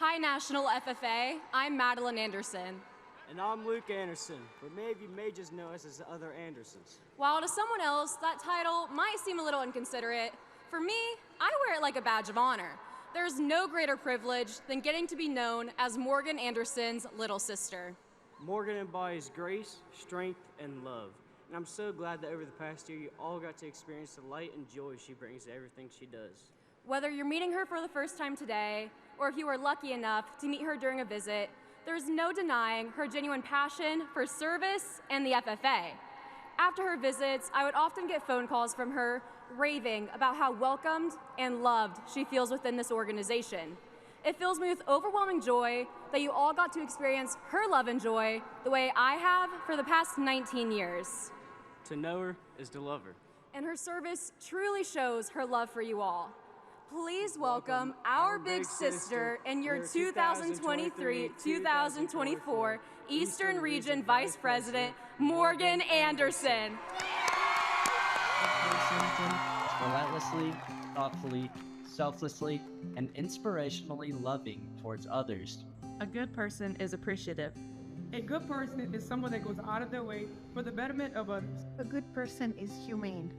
Hi, National FFA. I'm Madeline Anderson. And I'm Luke Anderson, but maybe you may just know us as the other Andersons. While to someone else, that title might seem a little inconsiderate, for me, I wear it like a badge of honor. There's no greater privilege than getting to be known as Morgan Anderson's little sister. Morgan embodies grace, strength, and love. And I'm so glad that over the past year, you all got to experience the light and joy she brings to everything she does. Whether you're meeting her for the first time today, or if you were lucky enough to meet her during a visit, there's no denying her genuine passion for service and the FFA. After her visits, I would often get phone calls from her raving about how welcomed and loved she feels within this organization. It fills me with overwhelming joy that you all got to experience her love and joy the way I have for the past 19 years. To know her is to love her. And her service truly shows her love for you all. Please welcome our big sister and your 2023-2024 Eastern Region Vice President, Morgan Anderson. Relentlessly, thoughtfully, selflessly, and inspirationally loving towards others. A good person is appreciative. A good person is someone that goes out of their way for the betterment of others. A good person is humane.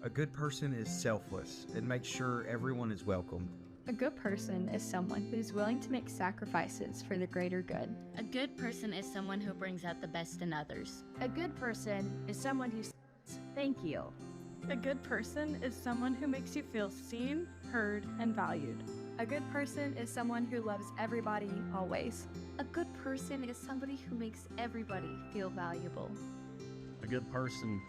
A good person is selfless and makes sure everyone is welcomed. A good person is someone who's willing to make sacrifices for the greater good. A good person is someone who brings out the best in others. A good person is someone who says thank you. A good person is someone who makes you feel seen, heard, and valued. A good person is someone who loves everybody always. A good person is somebody who makes everybody feel valuable. A good person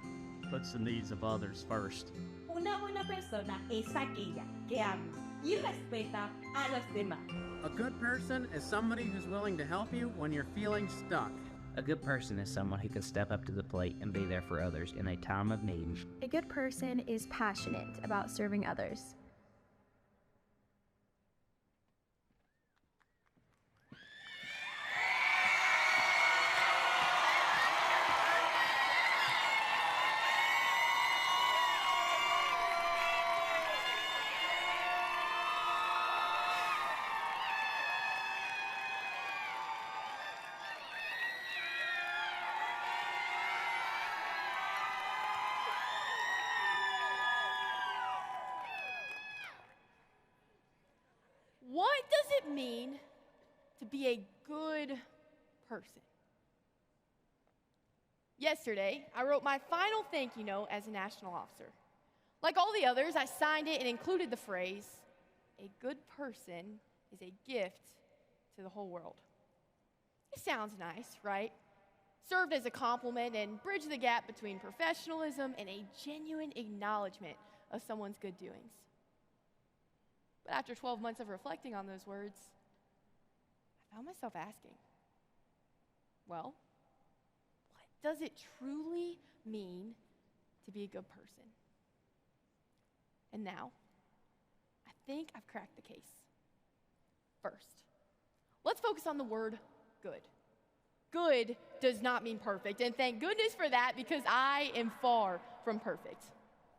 puts the needs of others first. Una buena persona es aquella que ama y respeta a los demás. A good person is somebody who's willing to help you when you're feeling stuck. A good person is someone who can step up to the plate and be there for others in a time of need. A good person is passionate about serving others. What does it mean to be a good person? Yesterday, I wrote my final thank you note as a national officer. Like all the others, I signed it and included the phrase, "A good person is a gift to the whole world." It sounds nice, right? Served as a compliment and bridged the gap between professionalism and a genuine acknowledgement of someone's good doings. But after 12 months of reflecting on those words, I found myself asking, well, what does it truly mean to be a good person? And now, I think I've cracked the case. First, let's focus on the word good. Good does not mean perfect, and thank goodness for that because I am far from perfect.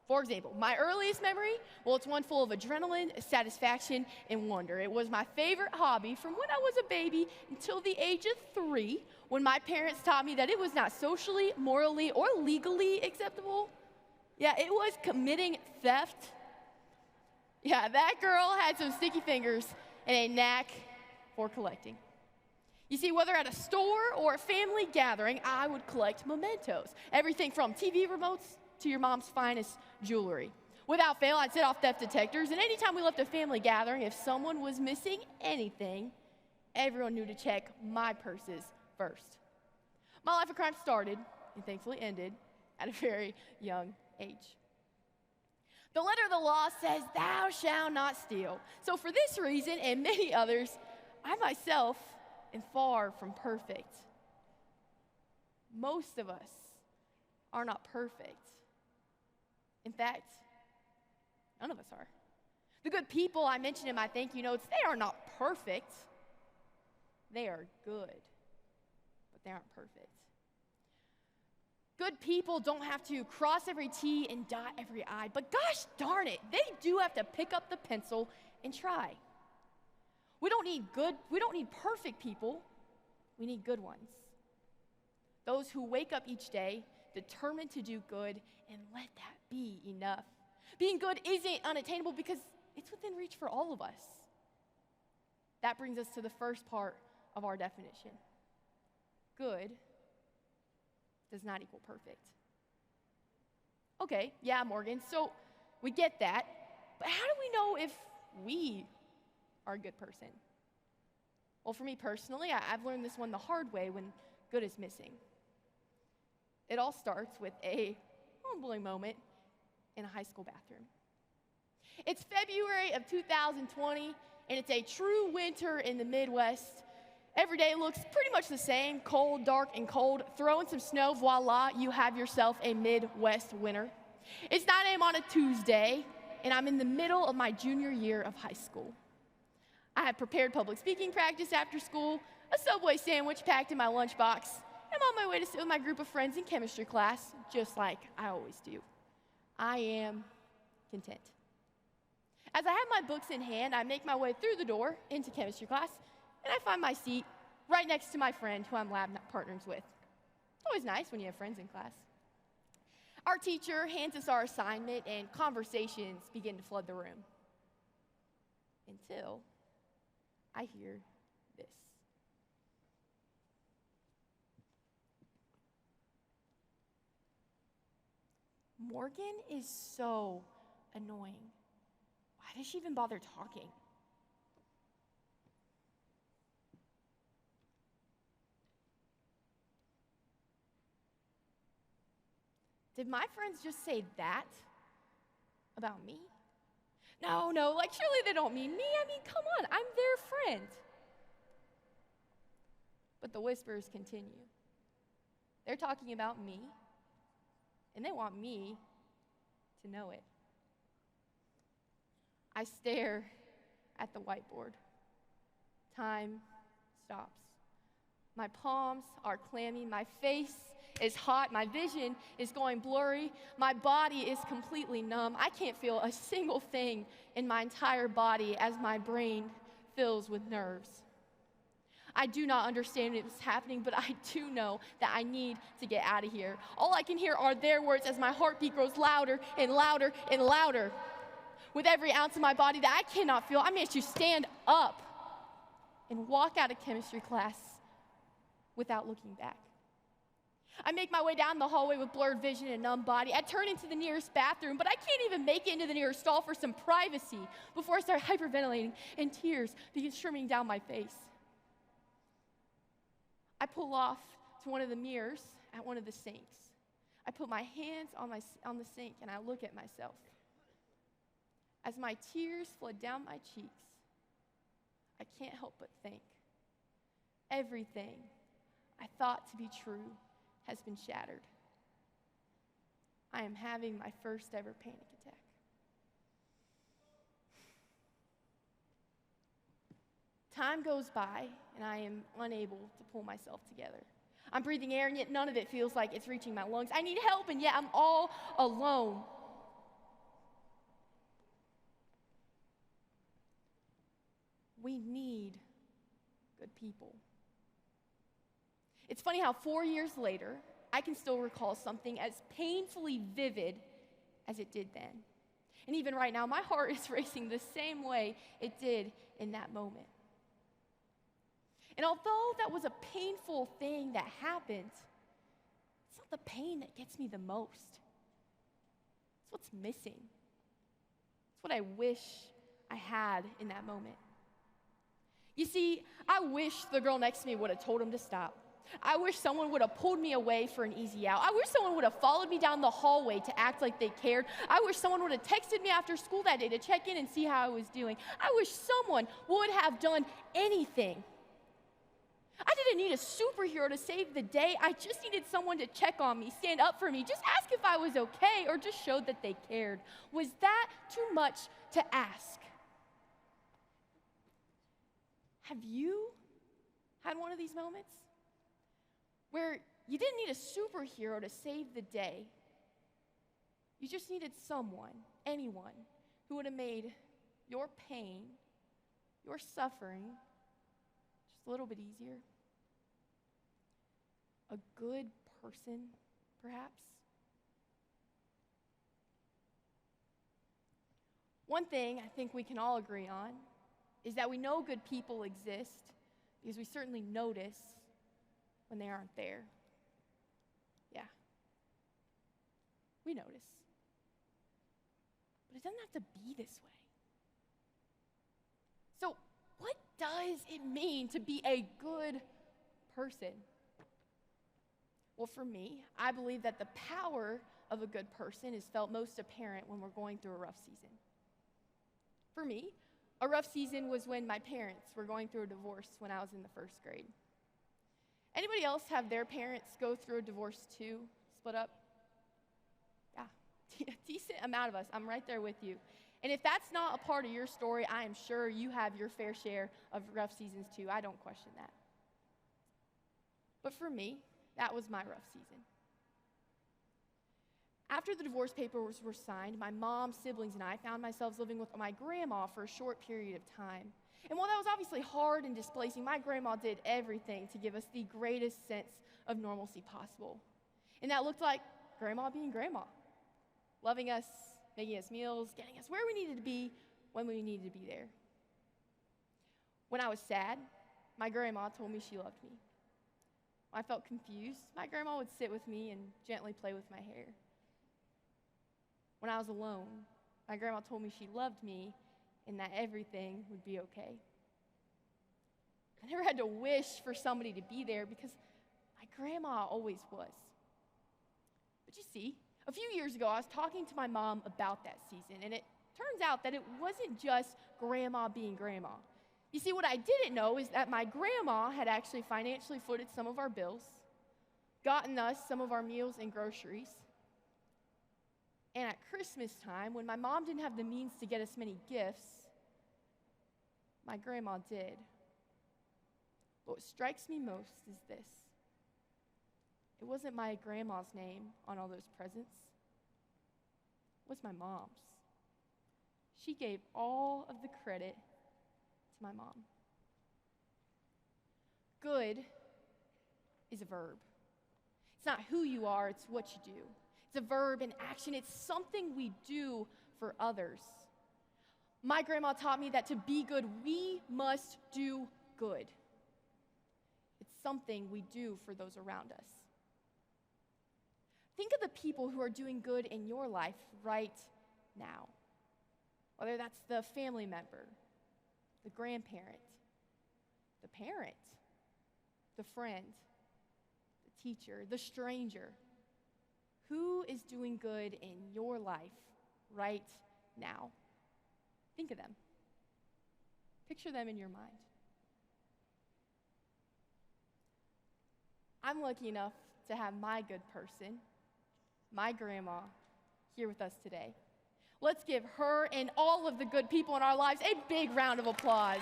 For example, my earliest memory, well, it's one full of adrenaline, satisfaction, and wonder. It was my favorite hobby from when I was a baby until the age of 3, when my parents taught me that it was not socially, morally, or legally acceptable. Yeah, it was committing theft. Yeah, that girl had some sticky fingers and a knack for collecting. You see, whether at a store or a family gathering, I would collect mementos. Everything from TV remotes to your mom's finest jewelry. Without fail, I'd set off theft detectors, and anytime we left a family gathering, if someone was missing anything, everyone knew to check my purses first. My life of crime started, and thankfully ended, at a very young age. The letter of the law says, "Thou shalt not steal." So for this reason, and many others, I myself am far from perfect. Most of us are not perfect. In fact, none of us are. The good people I mentioned in my thank you notes, they are not perfect. They are good, but they aren't perfect. Good people don't have to cross every T and dot every I, but gosh darn it, they do have to pick up the pencil and try. We don't we don't need perfect people. We need good ones. Those who wake up each day determined to do good and let that be enough. Being good isn't unattainable because it's within reach for all of us. That brings us to the first part of our definition. Good does not equal perfect. Okay, yeah, Morgan, so we get that, but how do we know if we are a good person? Well, for me personally, I've learned this one the hard way when good is missing. It all starts with a humbling moment in a high school bathroom. It's February of 2020, and it's a true winter in the Midwest. Every day looks pretty much the same, cold, dark, and cold. Throw in some snow, voila, you have yourself a Midwest winter. It's 9 a.m. on a Tuesday, and I'm in the middle of my junior year of high school. I have prepared public speaking practice after school, a Subway sandwich packed in my lunchbox. I'm on my way to sit with my group of friends in chemistry class, just like I always do. I am content. As I have my books in hand, I make my way through the door into chemistry class, and I find my seat right next to my friend who I'm lab partners with. It's always nice when you have friends in class. Our teacher hands us our assignment, and conversations begin to flood the room. Until I hear this. Morgan is so annoying. Why does she even bother talking? Did my friends just say that about me? No, like surely they don't mean me. I mean, come on, I'm their friend. But the whispers continue. They're talking about me, and they want me to know it. I stare at the whiteboard. Time stops. My palms are clammy, my face is hot, my vision is going blurry, my body is completely numb. I can't feel a single thing in my entire body as my brain fills with nerves. I do not understand what's happening, but I do know that I need to get out of here. All I can hear are their words as my heartbeat grows louder and louder and louder. With every ounce of my body that I cannot feel, I manage to stand up and walk out of chemistry class without looking back. I make my way down the hallway with blurred vision and numb body. I turn into the nearest bathroom, but I can't even make it into the nearest stall for some privacy before I start hyperventilating and tears begin streaming down my face. I pull off to one of the mirrors at one of the sinks. I put my hands on the sink and I look at myself. As my tears flood down my cheeks, I can't help but think. Everything I thought to be true has been shattered. I am having my first ever panic attack. Time goes by, and I am unable to pull myself together. I'm breathing air, and yet none of it feels like it's reaching my lungs. I need help, and yet I'm all alone. We need good people. It's funny how 4 years later, I can still recall something as painfully vivid as it did then. And even right now, my heart is racing the same way it did in that moment. And although that was a painful thing that happened, it's not the pain that gets me the most. It's what's missing. It's what I wish I had in that moment. You see, I wish the girl next to me would have told him to stop. I wish someone would have pulled me away for an easy out. I wish someone would have followed me down the hallway to act like they cared. I wish someone would have texted me after school that day to check in and see how I was doing. I wish someone would have done anything. I didn't need a superhero to save the day. I just needed someone to check on me, stand up for me, just ask if I was okay, or just show that they cared. Was that too much to ask? Have you had one of these moments where you didn't need a superhero to save the day? You just needed someone, anyone, who would have made your pain, your suffering, just a little bit easier. A good person, perhaps. One thing I think we can all agree on is that we know good people exist because we certainly notice when they aren't there. Yeah, we notice. But it doesn't have to be this way. So, what does it mean to be a good person? Well, for me, I believe that the power of a good person is felt most apparent when we're going through a rough season. For me, a rough season was when my parents were going through a divorce when I was in the first grade. Anybody else have their parents go through a divorce too, split up? Yeah, a decent amount of us. I'm right there with you. And if that's not a part of your story, I am sure you have your fair share of rough seasons too. I don't question that. But for me, that was my rough season. After the divorce papers were signed, my mom, siblings, and I found ourselves living with my grandma for a short period of time. And while that was obviously hard and displacing, my grandma did everything to give us the greatest sense of normalcy possible. And that looked like grandma being grandma, loving us, making us meals, getting us where we needed to be when we needed to be there. When I was sad, my grandma told me she loved me. When I felt confused, my grandma would sit with me and gently play with my hair. When I was alone, my grandma told me she loved me and that everything would be okay. I never had to wish for somebody to be there because my grandma always was. But you see, a few years ago, I was talking to my mom about that season, and it turns out that it wasn't just grandma being grandma. You see, what I didn't know is that my grandma had actually financially footed some of our bills, gotten us some of our meals and groceries. And at Christmas time, when my mom didn't have the means to get us many gifts, my grandma did. But what strikes me most is this. It wasn't my grandma's name on all those presents. It was my mom's. She gave all of the credit to my mom. Good is a verb. It's not who you are, it's what you do. It's a verb in action. It's something we do for others. My grandma taught me that to be good, we must do good. It's something we do for those around us. Think of the people who are doing good in your life right now. Whether that's the family member, the grandparent, the parent, the friend, the teacher, the stranger. Who is doing good in your life right now? Think of them. Picture them in your mind. I'm lucky enough to have my good person, my grandma, here with us today. Let's give her and all of the good people in our lives a big round of applause.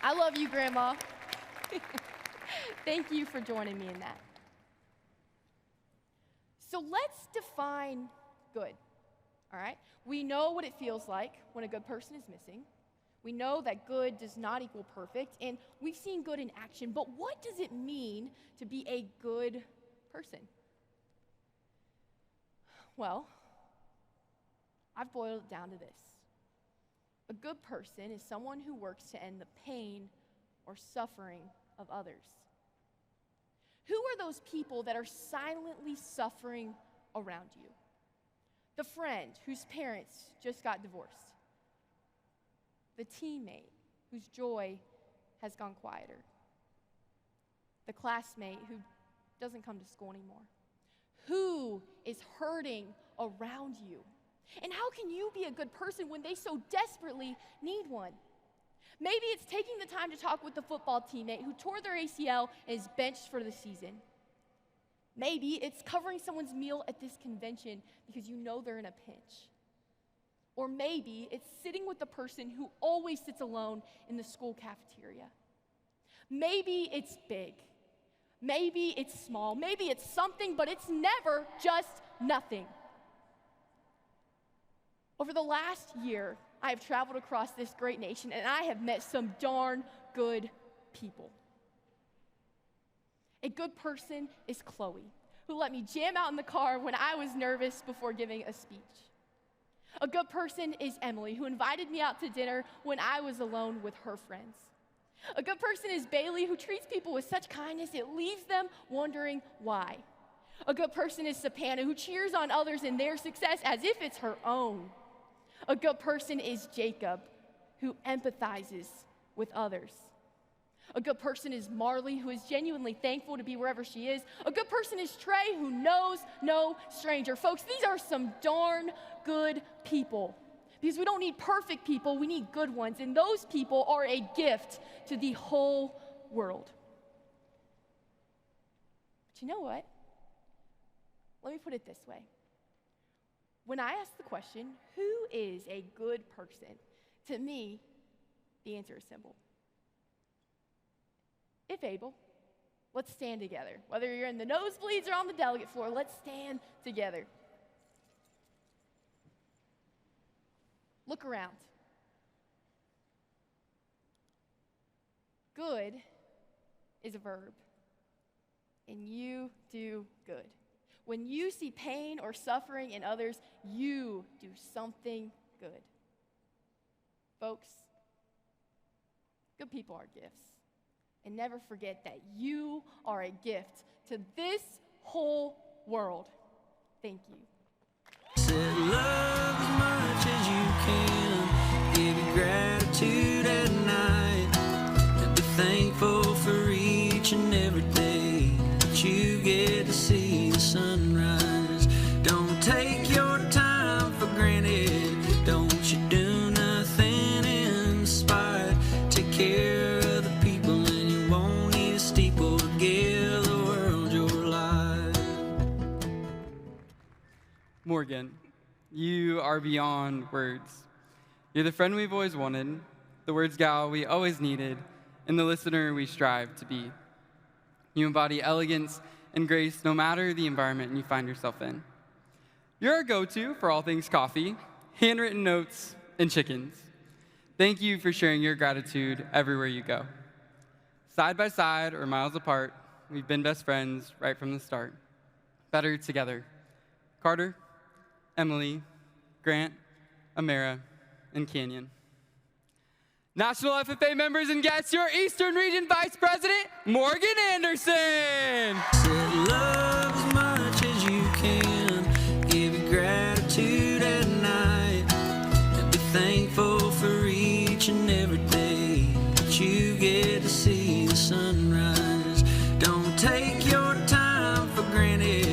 I love you, Grandma. Thank you for joining me in that. So let's define good, all right? We know what it feels like when a good person is missing. We know that good does not equal perfect, and we've seen good in action, but what does it mean to be a good person? Well, I've boiled it down to this. A good person is someone who works to end the pain or suffering of others. Who are those people that are silently suffering around you? The friend whose parents just got divorced. The teammate whose joy has gone quieter. The classmate who doesn't come to school anymore. Who is hurting around you? And how can you be a good person when they so desperately need one? Maybe it's taking the time to talk with the football teammate who tore their ACL and is benched for the season. Maybe it's covering someone's meal at this convention because you know they're in a pinch. Or maybe it's sitting with the person who always sits alone in the school cafeteria. Maybe it's big. Maybe it's small, maybe it's something, but it's never just nothing. Over the last year, I have traveled across this great nation, and I have met some darn good people. A good person is Chloe, who let me jam out in the car when I was nervous before giving a speech. A good person is Emily, who invited me out to dinner when I was alone with her friends. A good person is Bailey, who treats people with such kindness it leaves them wondering why. A good person is Sapana, who cheers on others in their success as if it's her own. A good person is Jacob, who empathizes with others. A good person is Marley, who is genuinely thankful to be wherever she is. A good person is Trey, who knows no stranger. Folks, these are some darn good people. Because we don't need perfect people, we need good ones. And those people are a gift to the whole world. But you know what? Let me put it this way. When I ask the question, who is a good person? To me, the answer is simple. If able, let's stand together. Whether you're in the nosebleeds or on the delegate floor, let's stand together. Look around. Good is a verb, and you do good. When you see pain or suffering in others, you do something good. Folks, good people are gifts. And never forget that you are a gift to this whole world. Thank you. Said love as much as you can. Give you gratitude at night. And be thankful for each and every day that you get to see the sunrise. Don't take your time for granted. Don't you do nothing in spite. Take care of the people, and you won't need a steeple to give the world your life. Morgan, you are beyond words. You're the friend we've always wanted, the words gal we always needed, and the listener we strive to be. You embody elegance and grace no matter the environment you find yourself in. You're our go-to for all things coffee, handwritten notes, and chickens. Thank you for sharing your gratitude everywhere you go. Side by side or miles apart, we've been best friends right from the start. Better together. Carter, Emily, Grant, Amara, and Canyon. National FFA members and guests, your Eastern Region Vice President, Morgan Anderson. Said love as much as you can. Give you gratitude at night. And be thankful for each and every day that you get to see the sunrise. Don't take your time for granted.